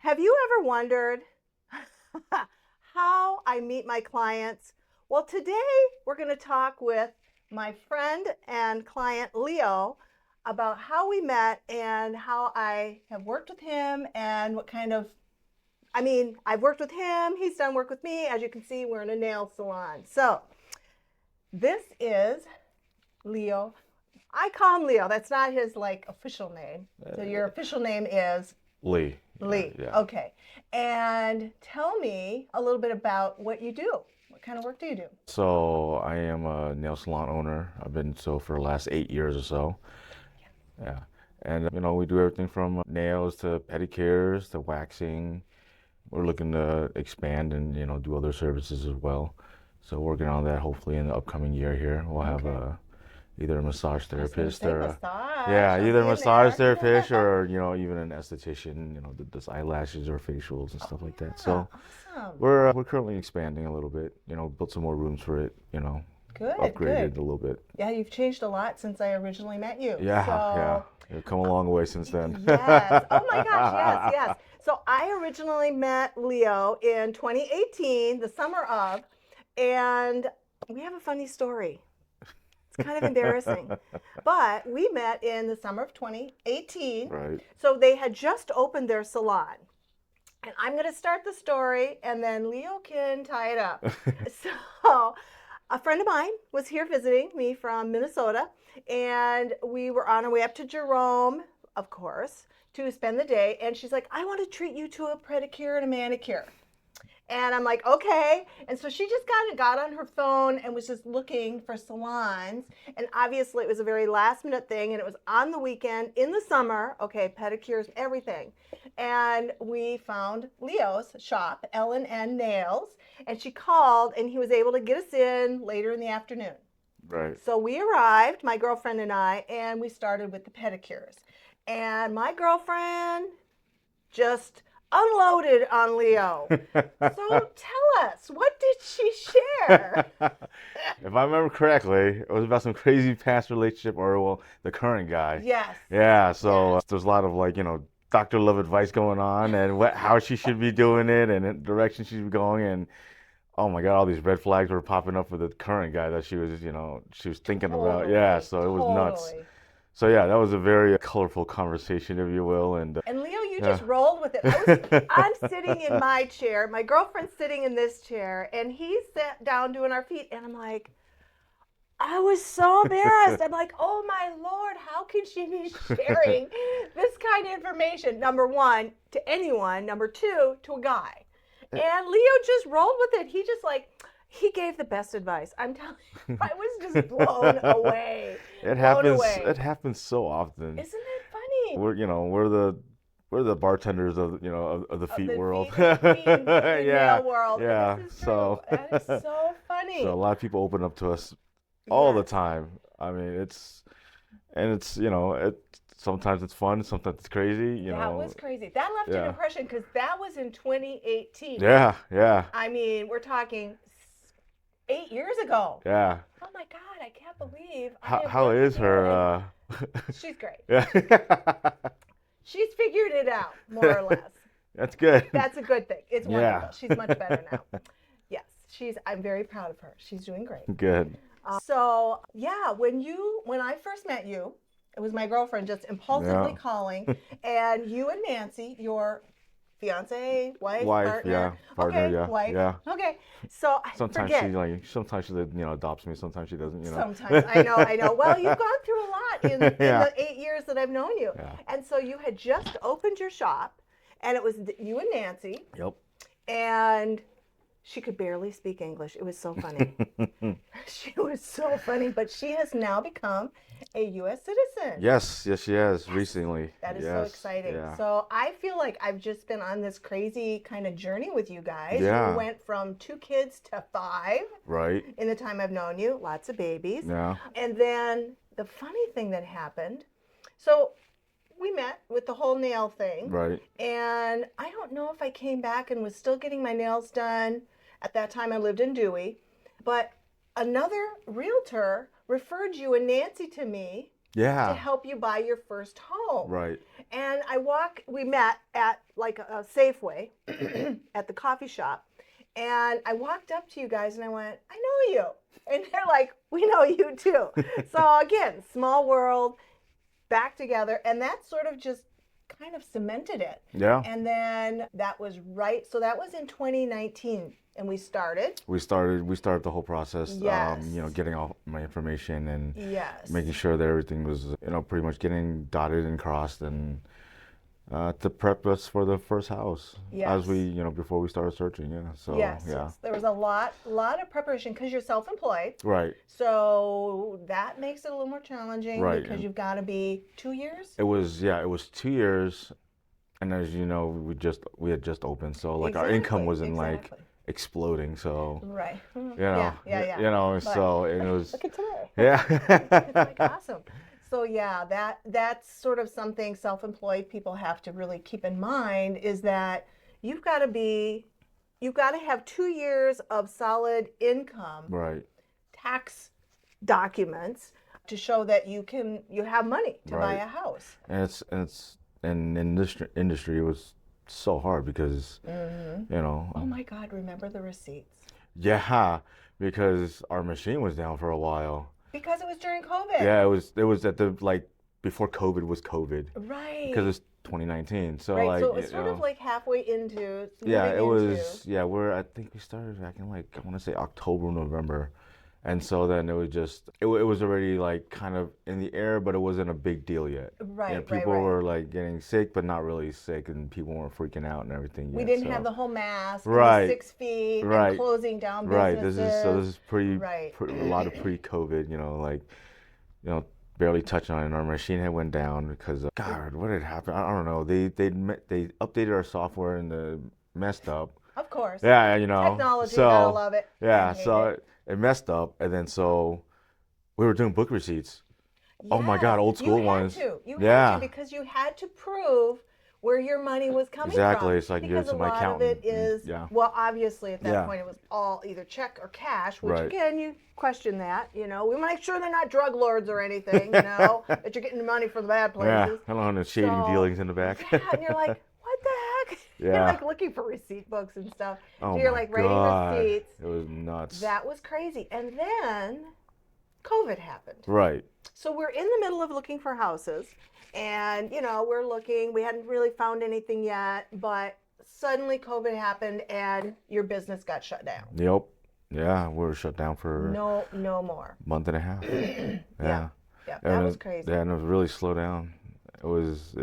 Have you ever wondered how I meet my clients? Well, today we're going to talk with my friend and client Leo about how we met and how I have worked with him and what kind of, I've worked with him, he's done work with me. As you can see, we're in a nail salon. So this is Leo. I call him Leo. That's not his official name. So your official name is? Lee. Lee. Yeah. Okay. And tell me a little bit about what you do. What kind of work do you do? So I am a nail salon owner. I've been so for the last 8 years or so. Yeah. And we do everything from nails to pedicures to waxing. We're looking to expand and do other services as well. So working on that. Hopefully in the upcoming year here, we'll have either a massage therapist or either a massage therapist or even an esthetician. That does eyelashes or facials and stuff like that. So Awesome. we're currently expanding a little bit. Built some more rooms for it. Good. Upgraded Good. a little bit. Yeah, you've changed a lot since I originally met you. Yeah. You've come a long way since then. Yes. Oh my gosh. Yes. So I originally met Leo in 2018, the summer of, and we have a funny story. It's kind of embarrassing. But we met in the summer of 2018. Right. So they had just opened their salon. And I'm going to start the story, and then Leo can tie it up. So a friend of mine was here visiting me from Minnesota, and we were on our way up to Jerome, of course, to spend the day. And she's like, I want to treat you to a pedicure and a manicure. And I'm like, okay. And so she just got on her phone and was just looking for salons. And obviously it was a very last minute thing. And it was on the weekend in the summer. Okay, pedicures, everything. And we found Leo's shop, L&N Nails. And she called and he was able to get us in later in the afternoon. Right. So we arrived, my girlfriend and I, and we started with the pedicures. And my girlfriend just unloaded on Leo. So tell us, what did she share? If I remember correctly, it was about some crazy past relationship or the current guy. Yes. Yeah, so there's a lot of Dr. Love advice going on and how she should be doing it and the direction she should be going, and oh my God, all these red flags were popping up with the current guy that she was thinking about. Yeah, so it was nuts. So yeah, that was a very colorful conversation, if you will. And Leo, you just rolled with it. I'm sitting in my chair, my girlfriend's sitting in this chair, and he sat down doing our feet, and I'm like, I was so embarrassed. I'm like, oh my Lord, how can she be sharing this kind of information? Number one, to anyone. Number two, to a guy. And Leo just rolled with it. He gave the best advice. I'm telling you, I was just blown away. It happens so often. Isn't it funny? We're the bartenders of the feet world. The nail world. Yeah. This is true. That is so funny. So a lot of people open up to us all the time. I mean, it's sometimes it's fun, sometimes it's crazy. That was crazy. That left an impression because that was in 2018. Yeah. I mean, we're talking 8 years ago. Yeah. Oh my God, I can't believe. How is her? She's great. Yeah. She's figured it out, more or less. That's good. That's a good thing. It's wonderful. Yeah. She's much better now. Yes, I'm very proud of her. She's doing great. Good. So yeah, when I first met you, it was my girlfriend just impulsively calling, and you and Nancy, your fiance, wife, partner. Wife. Okay, so sometimes she adopts me. Sometimes she doesn't. Sometimes I know. Well, you've gone through a lot in the 8 years that I've known you, and so you had just opened your shop, and it was you and Nancy. Yep. And she could barely speak English. It was so funny. She was so funny, but she has now become a U.S. citizen. Yes, she has recently. That is so exciting. Yeah. So I feel like I've just been on this crazy kind of journey with you guys. Yeah. You went from 2 kids to 5. Right. In the time I've known you, lots of babies. Yeah. And then the funny thing that happened, so we met with the whole nail thing. Right. And I don't know if I came back and was still getting my nails done. At that time, I lived in Dewey. But another realtor referred you and Nancy to me to help you buy your first home. Right. And we met at like a Safeway at the coffee shop. And I walked up to you guys and I went, I know you. And they're like, we know you too. So again, small world, back together. And that sort of just kind of cemented it. Yeah. And then that was so that was in 2019. And we started the whole process. Yes. Getting all my information and yes. making sure that everything was, pretty much getting dotted and crossed, and to prep us for the first house. Yes. As we, before we started searching. Yeah. So yes, yeah. Yes. There was a lot of preparation because you're self-employed. Right. So that makes it a little more challenging. Right. Because you've got to be 2 years. It was 2 years, and as you know, we had just opened, so like our income wasn't like exploding, so right. Yeah. So it was. Look at today. Yeah. It's like awesome. So yeah, that's sort of something self-employed people have to really keep in mind, is that you've got to have 2 years of solid income, Right. tax documents to show that you have money to buy a house. And it's in this industry, it was so hard because Oh my God! Remember the receipts? Yeah, because our machine was down for a while. Because it was during COVID. Yeah, it was at the before COVID was COVID. Right. Because it's 2019, so right. So it was sort of like halfway into. Yeah, it was. Yeah, I think we started back in I want to say October, November. And so then it was just, it was already like kind of in the air, but it wasn't a big deal yet. Right, people were like getting sick, but not really sick, and people weren't freaking out and everything. We didn't have the whole mask, right, and the 6 feet, and closing down businesses. Right, this is a lot of pre-COVID, barely touching on it. Our machine had went down because, God, what had happened? I don't know. They updated our software and they messed up. Of course. Yeah, Technology, so, gotta love it. Yeah, so it messed up, and then so we were doing book receipts. Yeah. Oh my God, old school ones. You had to because you had to prove where your money was coming from. Exactly, so I can give it to my accountant. Because a lot of it is, well, obviously at that point it was all either check or cash, which again, you question that, we want to make sure they're not drug lords or anything, that you're getting money from the bad places. Yeah, I don't know, shady dealings in the back. Yeah, and you're like, what the heck? Yeah. You're like looking for receipt books and stuff. Oh, so you're like writing receipts. It was nuts. That was crazy. And then COVID happened. Right. So we're in the middle of looking for houses, and we're looking. We hadn't really found anything yet, but suddenly COVID happened and your business got shut down. Yep. Yeah, we were shut down for no more. Month and a half. Yeah. Yeah, that was crazy. Yeah, and it was really slow down. It was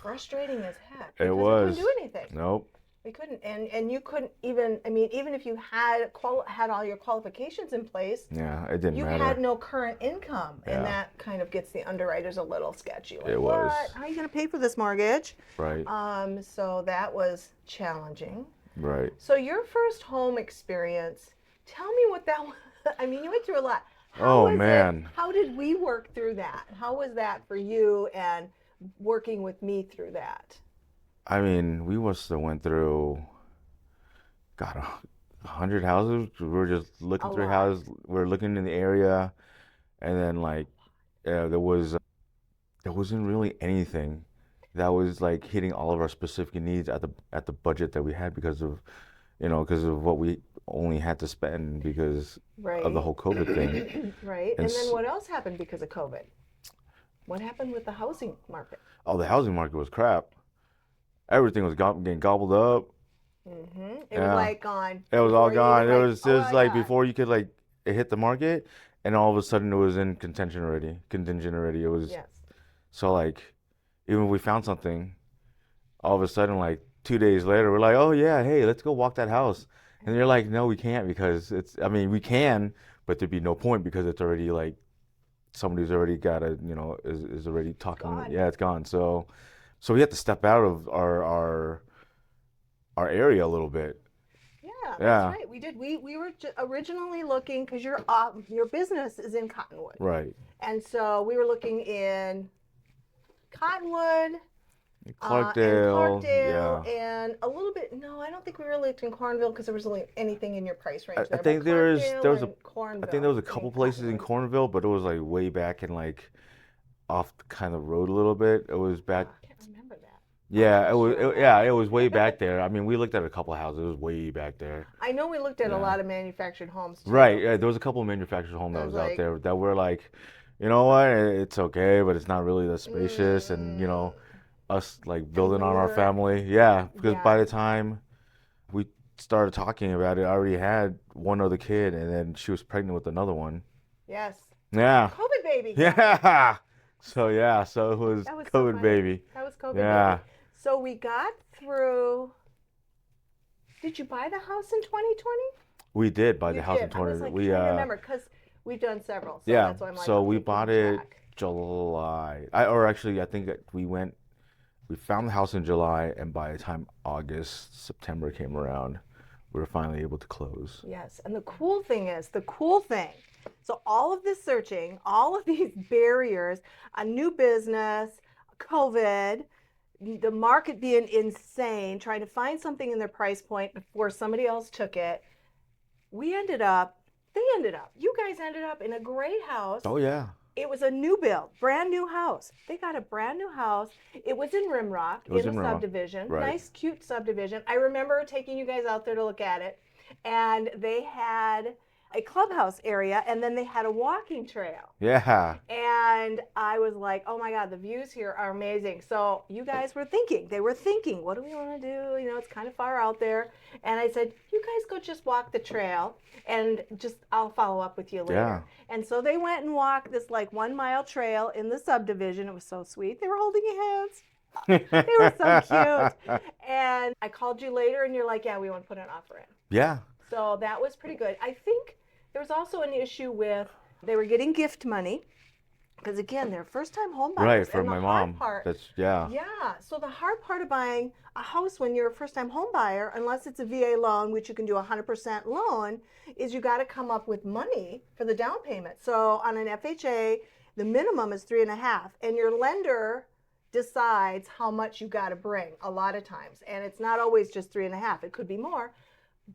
frustrating as heck. It was. We couldn't do anything. Nope. We couldn't, and you couldn't even. I mean, even if you had all your qualifications in place, yeah, it didn't matter. You had no current income, and that kind of gets the underwriters a little sketchy. Like, it was. What? How are you going to pay for this mortgage? Right. So that was challenging. Right. So your first home experience. Tell me what that was. I mean, you went through a lot. Oh man. How did we work through that? How was that for you and working with me through that? I mean, we must have went through, God, 100 houses. We were just looking through houses. We were looking in the area, and then there wasn't really anything that was like hitting all of our specific needs at the budget that we had because of what we only had to spend because of the whole COVID thing. Right. And then what else happened because of COVID? What happened with the housing market? Oh, the housing market was crap. Everything was getting gobbled up. Mm-hmm. It was like gone. It was all gone. It was like before you could it hit the market, and all of a sudden it was in contingent already. It was so even if we found something, all of a sudden 2 days later we're like, oh yeah, hey, let's go walk that house, and you're like, no, we can't because we can, but there'd be no point because it's already somebody's already got is already talking. It's gone. So we had to step out of our area a little bit. Yeah, that's right. We did. We were originally looking because your business is in Cottonwood. Right. And so we were looking in Cottonwood, Clarkdale, and a little bit. No, I don't think we really looked in Cornville because there was really anything in your price range there. I think there was Cornville. a couple places in Cornville, but it was way back in off the kind of road a little bit. It was Oh, back. I can't remember that. Yeah, it was. Sure. Yeah, it was way back there. I mean, we looked at a couple of houses. It was way back there. I know we looked at a Yeah. lot of manufactured homes Right. too. Yeah, there was a couple of manufactured home I that was was out like, there that were like, you know what? It's okay, but it's not really that spacious. And mm. us like And building we on our were, family. Yeah, because yeah, by the time we started talking about it, I already had one other kid, and then she was pregnant with another one. yes. Yeah. COVID baby. Yeah. So yeah, so it was That was so COVID funny. baby. That was COVID Yeah. baby. So we got through. Did you buy the house in 2020? We did buy You the house in did. I was 20. like We trying to remember because we've done several. So yeah, that's why I'm like, so okay, we keeping bought it track. July. I think that we found the house in July, and by the time August, September came around, we were finally able to close. Yes. And the cool thing is, so all of this searching, all of these barriers, a new business, COVID, the market being insane, trying to find something in their price point before somebody else took it, you guys ended up in a great house. Oh yeah. It was a new build, brand new house. They got a brand new house. It was in Rimrock, It was in a in Rimrock. subdivision. Right. Nice, cute subdivision. I remember taking you guys out there to look at it. And they had a clubhouse area, and then they had a walking trail. Yeah. And I was like, oh my God, the views here are amazing. So you guys were thinking, what do we want to do? You know, it's kind of far out there. And I said, you guys go just walk the trail and I'll follow up with you later. Yeah. And so they went and walked this like 1 mile trail in the subdivision. It was so sweet. They were holding your hands. They were so cute. And I called you later and you're like, yeah, we want to put an offer in. Yeah. So that was pretty good. I think there was also an issue with they were getting gift money because again, they're first-time home buyers. Right, for and the my hard mom. part, That's yeah. yeah. So the hard part of buying a house when you're a first-time home buyer, unless it's a VA loan, which you can do 100% loan, is you got to come up with money for the down payment. So on an FHA, the minimum is 3.5, and your lender decides how much you got to bring a lot of times, and it's not always just 3.5. It could be more.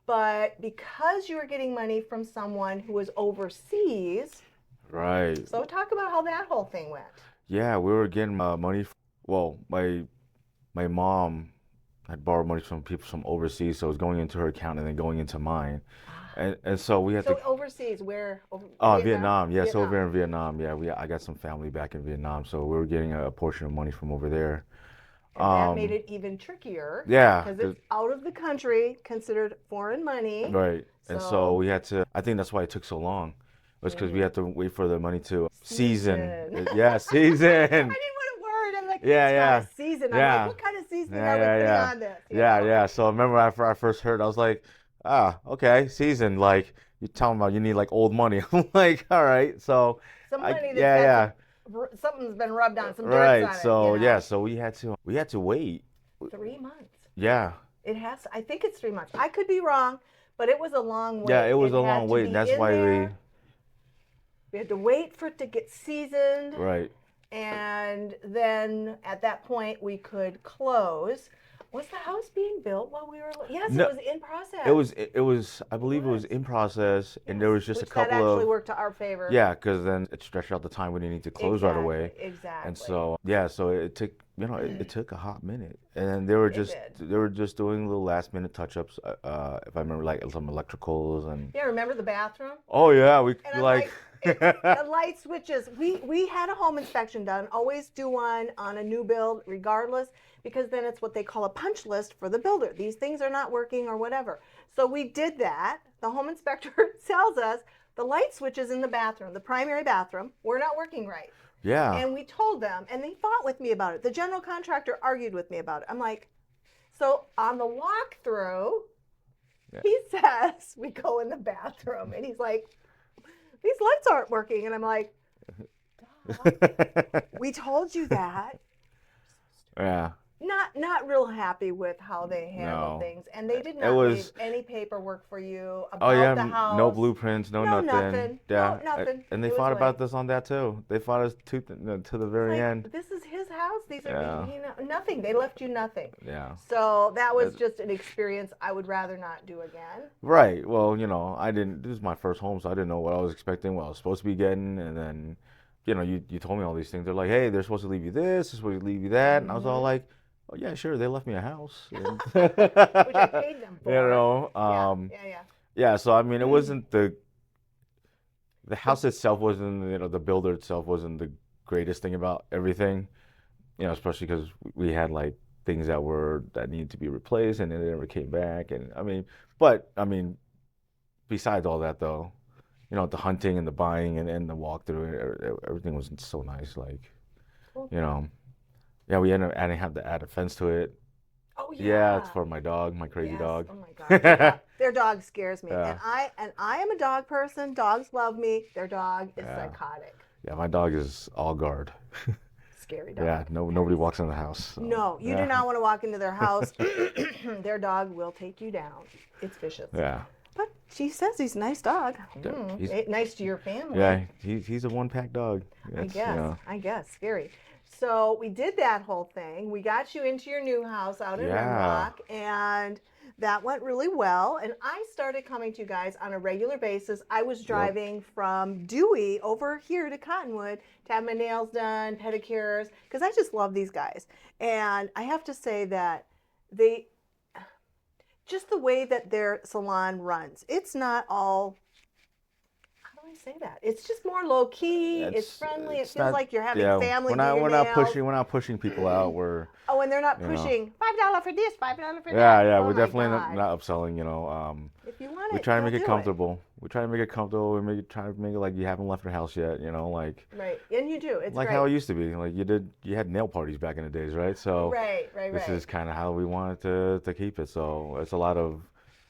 But because you were getting money from someone who was overseas, Right. so talk about how that whole thing went. Yeah, we were getting money. Well, my mom had borrowed money from people from overseas, so it was going into her account and then going into mine. And so we had So to. overseas, where? Oh, Vietnam. Yes, Vietnam. over in Vietnam. Yeah, I got some family back in Vietnam, so we were getting a portion of money from over there. And that made it even trickier. Yeah, Because it's out of the country, considered foreign money. right. And so we had to. I think that's why it took so long. It was because we had to wait for the money to season. Yeah, season. I didn't want a word. I'm like, Yeah, it's yeah. not a season. I'm Yeah. like, what kind of seasoning Yeah, are we yeah, putting yeah. on this? Yeah, yeah. So I remember after I first heard, I was like, okay, season. Like you telling about you need like old money. I'm like, all right. So Some money that's yeah. something's been rubbed on, some Right. dirt's on So it. You know? yeah. So we had to wait. 3 months. Yeah. It has. I think it's 3 months. I could be wrong, but it was a long wait. Yeah, it was a had long to wait, be and that's in why there. We had to wait for it to get seasoned, right. and then at that point we could close. Was the house being built while we were? Yes, No, it was in process. It was. I believe it was in process, and there was just Which a couple that actually of worked to our favor. yeah, because then it stretched out the time we didn't need to close right away. Exactly. And so yeah, so it took it took a hot minute, and then they were just doing little last minute touch ups. If I remember, like some electricals and Yeah, remember the bathroom? oh yeah, we And I'm like the light switches. We had a home inspection done. Always do one on a new build, regardless, because then it's what they call a punch list for the builder. These things are not working or whatever. So we did that. The home inspector tells us the light switches in the bathroom, the primary bathroom, were not working right. yeah. And we told them, and they fought with me about it. The general contractor argued with me about it. I'm like, so on the walkthrough, he says we go in the bathroom, and he's like, these lights aren't working. And I'm like, duh. We told you that. Yeah. Not real happy with how they handled No. things. And they did It not leave was- any paperwork for you Oh about yeah, the house. no blueprints, no nothing. nothing. Yeah. No, nothing. And they It was fought about like- this on that too. They fought us to the very Like, end. this is his house. These are, Yeah. nothing. They left you nothing. Yeah. So that was just an experience I would rather not do again. Right. Well, this is my first home, so I didn't know what I was expecting, what I was supposed to be getting, and then you told me all these things. They're like, hey, they're supposed to leave you this, they're supposed to leave you that. And I was all Mhm. like, oh, yeah, sure. They left me a house. And Which I paid them you for. know, Yeah, um, yeah, yeah. So, I mean, it yeah. wasn't the The house itself wasn't, the builder itself wasn't the greatest thing about everything, especially because we had like things that needed to be replaced and they never came back. And I mean, besides all that though, the hunting and the buying and the walkthrough, everything was so nice. Like, cool. you know, yeah, we ended up have to add a fence to it. Oh Yeah, it's yeah. for my dog, my crazy Yes. dog. Oh my gosh. Their dog scares me. And Yeah, I am a dog person. Dogs love me. Their dog is yeah, psychotic. yeah. My dog is all guard. Scary Yeah, dog. no, That nobody is. walks in the house. So, No, you do yeah, not want to walk into their house. Their dog will take you down. It's vicious. yeah. But she says he's a nice dog. Yeah, Nice to your family. yeah, he's a one-pack dog. I It's, guess. I guess. Scary. So we did that whole thing. We got you into your new house out in yeah, Rimrock, and that went really well. And I started coming to you guys on a regular basis. I was yep. driving from Dewey over here to Cottonwood to have my nails done, pedicures, because I just love these guys. And I have to say that they, just the way that their salon runs, it's not all, how do I say that? It's just more low key. It's friendly. It It's feels not. like you're having Yeah, family do your nails. we're not pushing people out. We're Oh, and they're not you know. pushing $5 for this, $5 for Yeah, that. yeah, Oh we're my definitely God. not upselling. If you want We it, try to they'll make it do it. comfortable. We try to make it comfortable. Try to make it like you haven't left your house yet. Like Right. And you do. It's like great. how it used to be. Like you had nail parties back in the days, right? So this Right. is kind of how we wanted to keep it. So it's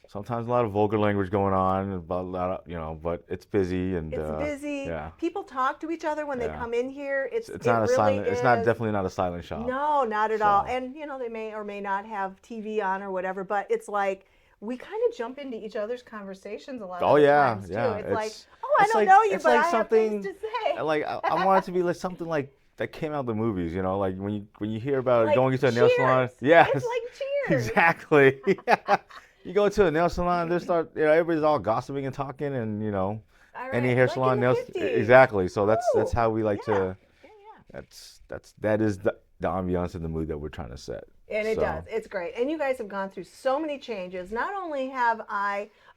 sometimes a lot of vulgar language going on, about a lot of, but it's busy and It's busy. yeah, People talk to each other when they yeah. come in here. It's It not a really silent. It's not is. definitely not a silent shop. No, not at all. So And they may or may not have TV on or whatever, but it's like we kind of jump into each other's conversations a lot oh of the yeah, times too. yeah. It's like, oh, I don't Like know you, it's but like I have things something to say. like I want it to be like something like that came out of the movies. Like when you hear about Like going into a nail salon. cheers. Yes, It's like cheers. exactly. Yeah. You go to a nail salon, they start, everybody's all gossiping and talking, and All any right. hair Like salon in the nails 50s. exactly. So that's Oh, how we like yeah. to. Yeah. That is the ambiance and the mood that we're trying to set. And it does. So It's great. And you guys have gone through so many changes. Not only have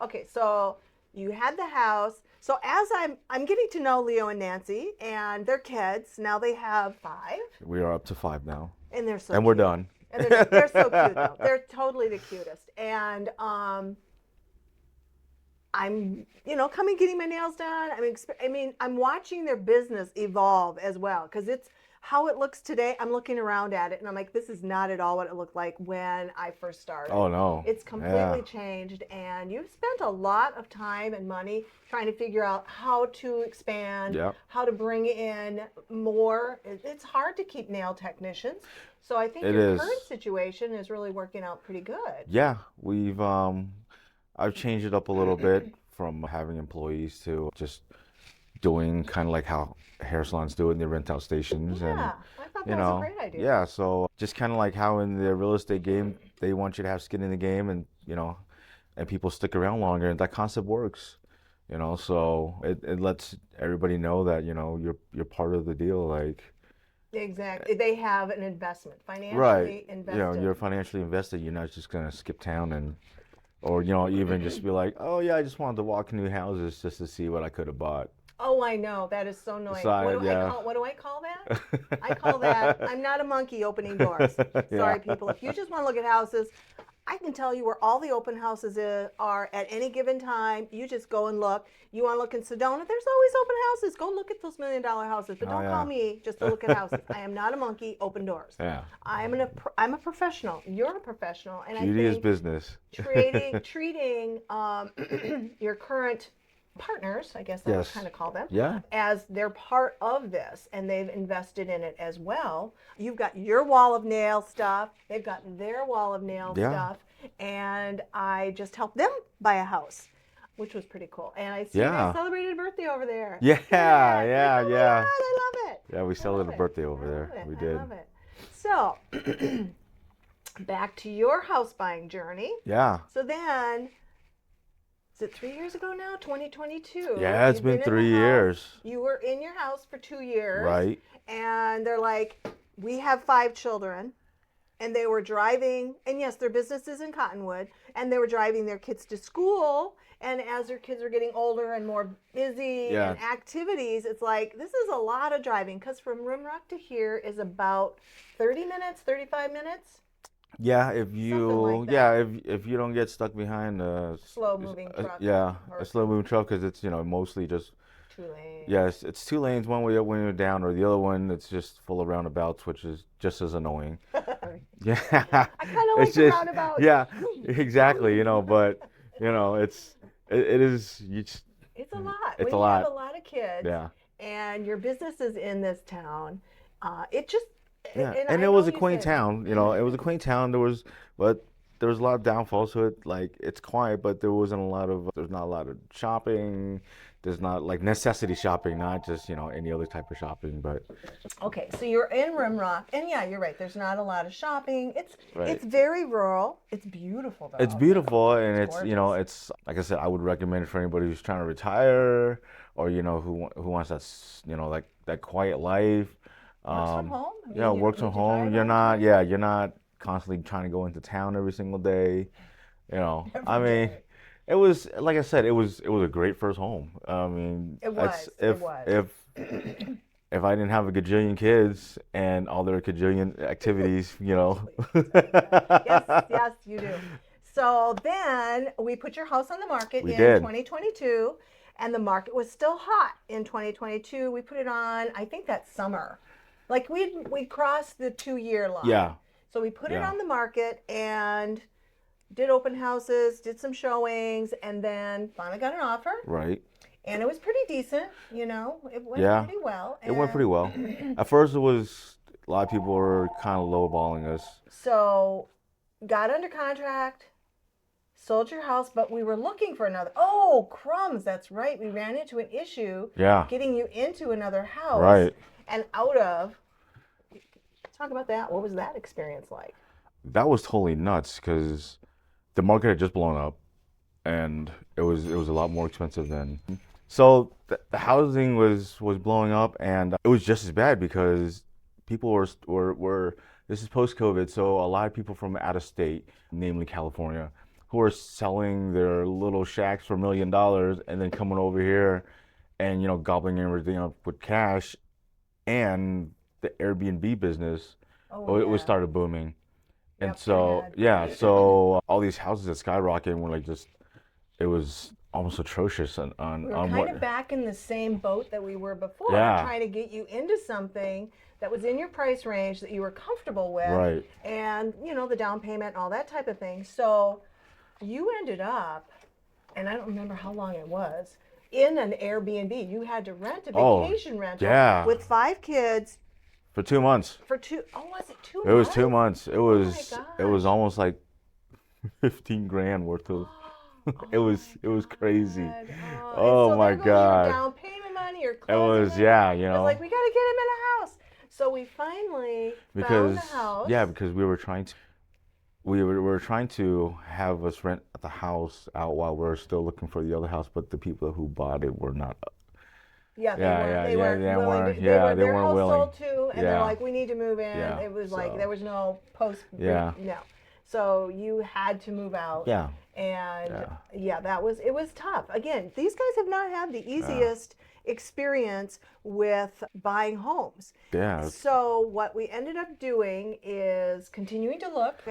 okay, so you had the house. So as I'm getting to know Leo and Nancy and their kids. Now they have 5, we are up to 5 now, and they're so and we're cute. done. And they're so cute though. They're totally the cutest. And I'm, coming getting my nails done. I'm watching their business evolve as well, because it's how it looks today. I'm looking around at it and I'm like, this is not at all what it looked like when I first started. Oh no. It's completely Yeah. changed, and you've spent a lot of time and money trying to figure out how to expand, Yep. how to bring in more. It's hard to keep nail technicians. So I think It your is. current situation is really working out pretty good. Yeah, I've changed it up a little bit from having employees to just doing kind of like how hair salons do it in their rent out stations. And Yeah, I thought you that was a know, great idea. yeah, so just kind of like how in the real estate game they want you to have skin in the game, and and people stick around longer, and that concept works. So it lets everybody know that you're part of the deal, like Exactly. They have an investment, right. financially invested. You're financially invested. You're not just gonna skip town or even just be like, oh yeah, I just wanted to walk new houses just to see what I could have bought. Oh, I know. That is so annoying. Decide, yeah. What do I call that? I call that, I'm not a monkey opening doors. Sorry, Yeah. people. If you just want to look at houses, I can tell you where all the open houses are at any given time. You just go and look. You want to look in Sedona? There's always open houses. Go look at those $1 million houses. But Oh, don't yeah. call me just to look at houses. I am not a monkey. Open doors. Yeah. I'm a professional. You're a professional, and Beauty I is think business. treating your current partners, I guess I would Yes. kind of call them, Yeah. as they're part of this, and they've invested in it as well. You've got your wall of nail stuff, they've got their wall of nail Yeah. stuff, and I just helped them buy a house, which was pretty cool. And I see you Yeah. guys celebrated a birthday over there. Yeah, Yeah, yeah, oh my yeah. God, I love it. Yeah, we I celebrated love a it. birthday over I there. love it. We I did. love it. So, back to your house buying journey. Yeah. So then, is it 3 years ago now? 2022. Yeah, it's You've been in the 3 years. house. You were in your house for 2 years. Right. And they're like, we have 5 children. And they were driving, and yes, their business is in Cottonwood, and they were driving their kids to school. And as their kids are getting older and more busy Yeah. and activities, it's like, this is a lot of driving, because from Rimrock to here is about 30 minutes, 35 minutes. Yeah, like if you don't get stuck behind a Slow-moving truck. a slow moving truck, because it's mostly just 2 lanes. yes, it's 2 lanes, one way up when you're down, or the other one it's just full of roundabouts, which is just as annoying. Yeah, I kind of like it's the just roundabouts. yeah, exactly. But it is It's a lot. It's When a you lot. have a lot of kids, Yeah. and your business is in this town, it just Yeah, and and I it know was a you quaint said- town. It was a quaint town. But there was a lot of downfalls to it. Like, it's quiet, but there's not a lot of shopping. There's not like necessity shopping, not just any other type of shopping. But Okay, so you're in Rimrock, and yeah, you're right. There's not a lot of shopping. It's Right. very rural. It's beautiful though. it's beautiful, and It's gorgeous. it's like I said, I would recommend it for anybody who's trying to retire, or who wants like that quiet life. Works from home. I mean, Yeah, you works don't from need to drive home. all You're the not, time. yeah, you're not constantly trying to go into town every single day. I Every mean, day. it was like I said, it was a great first home. I mean, It was. if It was. if I didn't have a gajillion kids and all their gajillion activities, Yes, you do. So then we put your house on the market We in did. 2022, and the market was still hot in 2022. We put it on, I think that summer. Like we'd crossed the 2-year line. Yeah, So we put it Yeah. on the market and did open houses, did some showings, and then finally got an offer. right. And it was pretty decent, It went Yeah. pretty well. It went pretty well. At first, it was a lot of people were kind of lowballing us. So got under contract, sold your house, but we were looking for another. Oh, crumbs, that's right. We ran into an issue Yeah, getting you into another house. right. And out of. Talk about that. What was that experience like? That was totally nuts because the market had just blown up, and it was a lot more expensive then. So the housing was blowing up, and it was just as bad because people were this is post-COVID, so a lot of people from out of state, namely California, who are selling their little shacks for $1 million and then coming over here and gobbling everything up with cash, and the Airbnb business it was started booming. And Yep, so, bad. yeah, so all these houses that skyrocketed were like it was almost atrocious on We were on kind what. of back in the same boat that we were before, Yeah. trying to get you into something that was in your price range that you were comfortable with, Right. and the down payment and all that type of thing. So you ended up, and I don't remember how long it was, in an Airbnb. You had to rent a Oh, vacation rental yeah. with 5 kids For 2 months. for two. Oh, was it 2 It was months? 2 months. It was gosh. almost like 15 grand worth of. It was crazy. God. Oh and so my there goes God. Your down payment money, your It closing was money. yeah, It was like, we got to get him in a house. So we finally found because the house. yeah, because we were trying to have us rent the house out while we're still looking for the other house, but the people who bought it were not. Yeah, Yeah, they weren't they willing. weren't- To, yeah, they their weren't house willing. sold too, and they're Yeah. like, we need to move in. Yeah, It was like so- there was no post. Yeah. No. So you had to move out. Yeah. And yeah, it was tough. Again, these guys have not had the easiest experience with buying homes. Yeah. So what we ended up doing is continuing to look.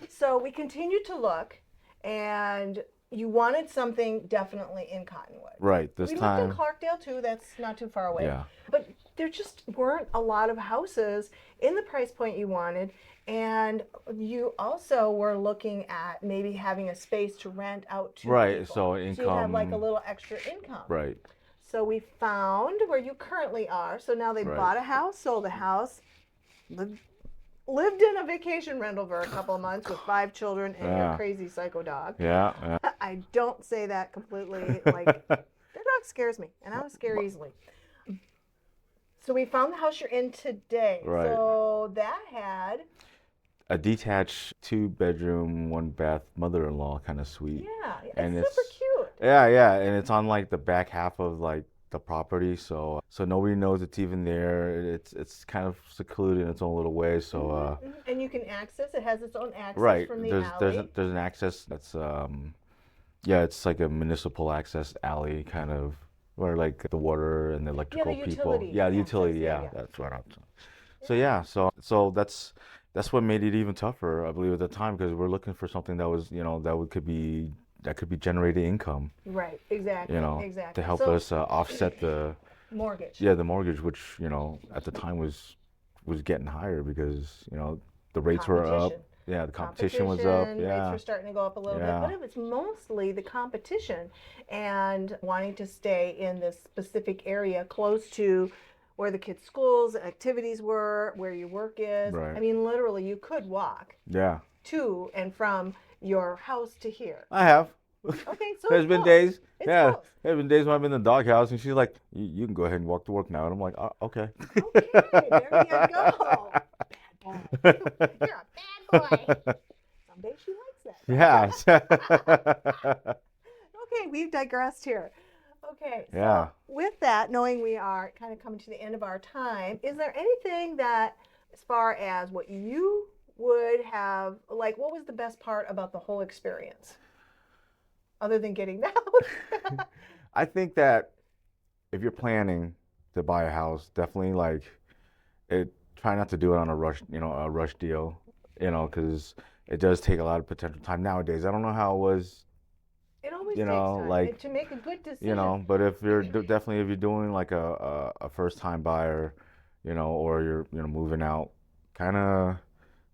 So we continued to look, and you wanted something definitely in Cottonwood. Right. This We looked time. in Clarkdale too. That's not too far away. Yeah. But there just weren't a lot of houses in the price point you wanted. And you also were looking at maybe having a space to rent out to Right, people. so you have like a income- little extra income. Right. So we found where you currently are. So now they Right. bought a house, sold a house, lived in a vacation rental for a couple of months with 5 children and your Yeah. crazy psycho dog. Yeah. Yeah. I don't say that completely like their dog scares me, and I was scared easily. So we found the house you're in today. Right. So that had A detached 2-bedroom, 1-bath mother-in-law kind of suite. it's And super cute. Yeah, and it's on like the back half of like the property, so nobody knows it's even there. It's kind of secluded in its own little way. So And you can access. It has its own access right, from the alley. there's an access that's yeah, it's like a municipal access alley kind of where like the water and the Yeah, the electrical people. utility Yeah, the access. utility. Yeah, Yeah, yeah. that's right. So Yeah. yeah, so that's what made it even tougher, I believe, at the time because we're looking for something that was, that could be generating income, Right. Exactly. to Exactly. help So us offset mortgage the mortgage, which, at the time was getting higher because, the rates were up. competition. Yeah, the competition was up. Competition rates Yeah. were starting to go up a little bit, but Yeah. it was mostly the competition and wanting to stay in this specific area close to where the kids' schools, activities were, where your work is. I Right. mean, literally, you could walk Yeah. to and from your house to here. I have. Okay, so There's it's been close. days. It's Yeah. close. There's been days when I'm in the doghouse and she's like, you can go ahead and walk to work now. And I'm like, oh, okay. Okay, there you go. Bad boy. You're a bad boy. Someday she likes Yes. that. Okay, we've digressed here. Okay, so Yeah. with that, knowing we are kind of coming to the end of our time, is there anything that, as far as what you would have, like, what was the best part about the whole experience, other than getting the house? I think that if you're planning to buy a house, definitely like try not to do it on a rush deal, because it does take a lot of potential time nowadays. I don't know how it was, It always takes time like, to make a good decision. but if you're definitely if you're doing like a first time buyer, or you're, moving out, kind of,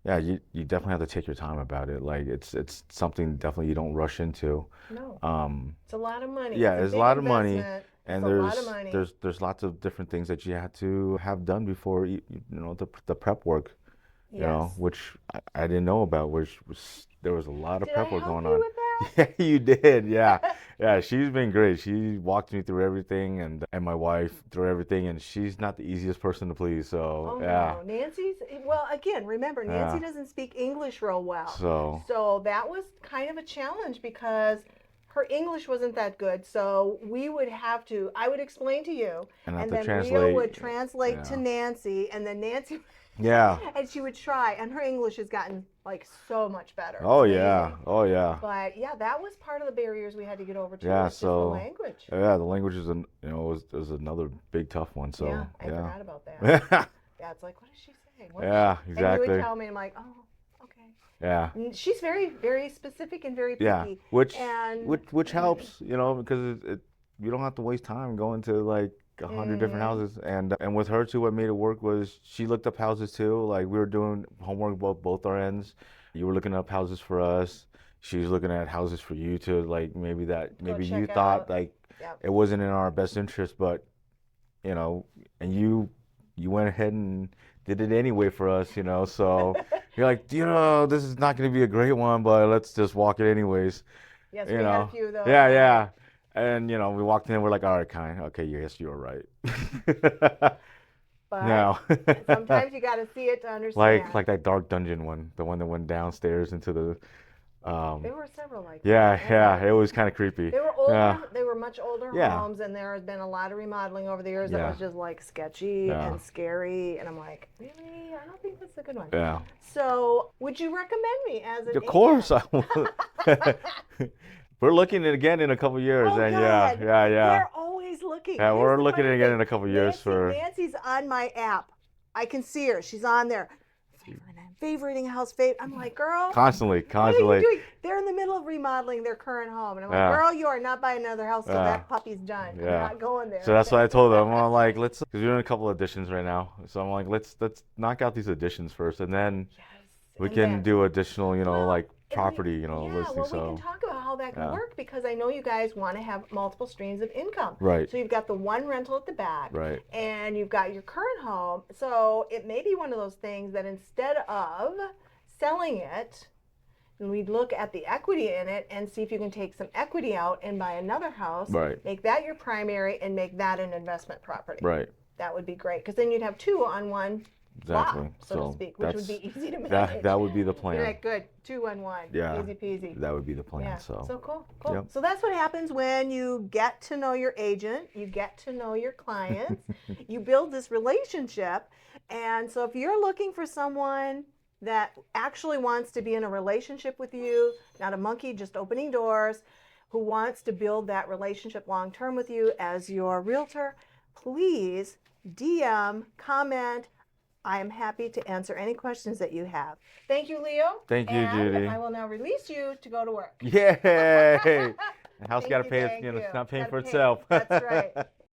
yeah, you definitely have to take your time about it. Like it's something definitely you don't rush into. No, Um, it's a lot of money. yeah, It's a it's a big lot of money, investment. It's and a lot of money. there's lots of different things that you have to have done before the prep work, Yes. which I didn't know about, which was there was a lot of Did I prep work help going you on. with that? Yeah, you did. Yeah. Yeah, she's been great. She walked me through everything and my wife through everything, and she's not the easiest person to please. So, Oh yeah. no, well, again, remember, Nancy Yeah. doesn't speak English real well. So, So that was kind of a challenge because her English wasn't that good. So I would explain to you, and have and to then Leo translate. would translate to Yeah. Nancy, and then Nancy, Yeah. and she would try, and her English has gotten like so much better. Oh It's yeah. amazing. Oh yeah. But yeah, that was part of the barriers we had to get over too. Yeah, Was just the so language. yeah, the language is was another big tough one. So, Yeah, I yeah. forgot about that. Yeah. Yeah, it's like, what is she saying? What is Yeah, she? And you would exactly. tell me, I'm like, oh, okay. Yeah. She's very, very specific and very Yeah, picky. which And which helps, because you don't have to waste time going to like 100 different houses. And with her too, what made it work was she looked up houses too. Like we were doing homework both our ends. You were looking up houses for us. She was looking at houses for you to like maybe you check thought out. like Yep. it wasn't in our best interest, but and you went ahead and did it anyway for us. So you're like, this is not going to be a great one, but let's just walk it anyways. Yes, You we had a know, few of those. yeah, yeah. And we walked in, we're like, all right, kind, okay, yes, you're right. But No, sometimes you got to see it to understand. like that dark dungeon one, the one that went downstairs into the, There were several like yeah, that. yeah, it was kind of creepy. They were older. Yeah, They were much older yeah, homes, and there has been a lot of remodeling over the years that yeah, was just like sketchy yeah, and scary. And I'm like, really? I don't think that's a good one. yeah. So, would you recommend me as an Of course, agent? we're looking at it again in a couple years, Oh, and yeah, God. yeah, yeah, We're always looking. yeah. Here's We're the looking at it funny again thing. in a couple years for Nancy's on my app. I can see her. She's on there. Favoriting house. I'm like, girl, constantly, what are you constantly. doing? They're in the middle of remodeling their current home. And I'm like, Yeah, girl, you are not buying another house till yeah, that puppy's done. I'm yeah. not going there. So that's what I told them. I'm like, because we're doing a couple additions right now. So I'm like, let's knock out these additions first, and then Yes. we And can then, do additional, well, like and property, yeah, listing. well, we So can talk about how that can yeah, work because I know you guys want to have multiple streams of income. right, So you've got the one rental at the back, right, and you've got your current home. So it may be one of those things that instead of selling it, we'd look at the equity in it and see if you can take some equity out and buy another house, right, make that your primary, and make that an investment property. right. That would be great because then you'd have two on one exactly. law, so to speak, which would that's be easy to manage. that would be the You're plan. like, good, 2-1-1, Yeah, easy peasy. that would be the plan. Yeah. So So cool, cool. Yep. So that's what happens when you get to know your agent, you get to know your clients, you build this relationship. And so if you're looking for someone that actually wants to be in a relationship with you, not a monkey just opening doors, who wants to build that relationship long term with you as your realtor, please DM, comment. I am happy to answer any questions that you have. Thank you, Leo. Thank you, and Judy. I will now release you to go to work. Yay! The house Thank got to you, pay. thank It's you. not paying Gotta for pay. itself. That's right.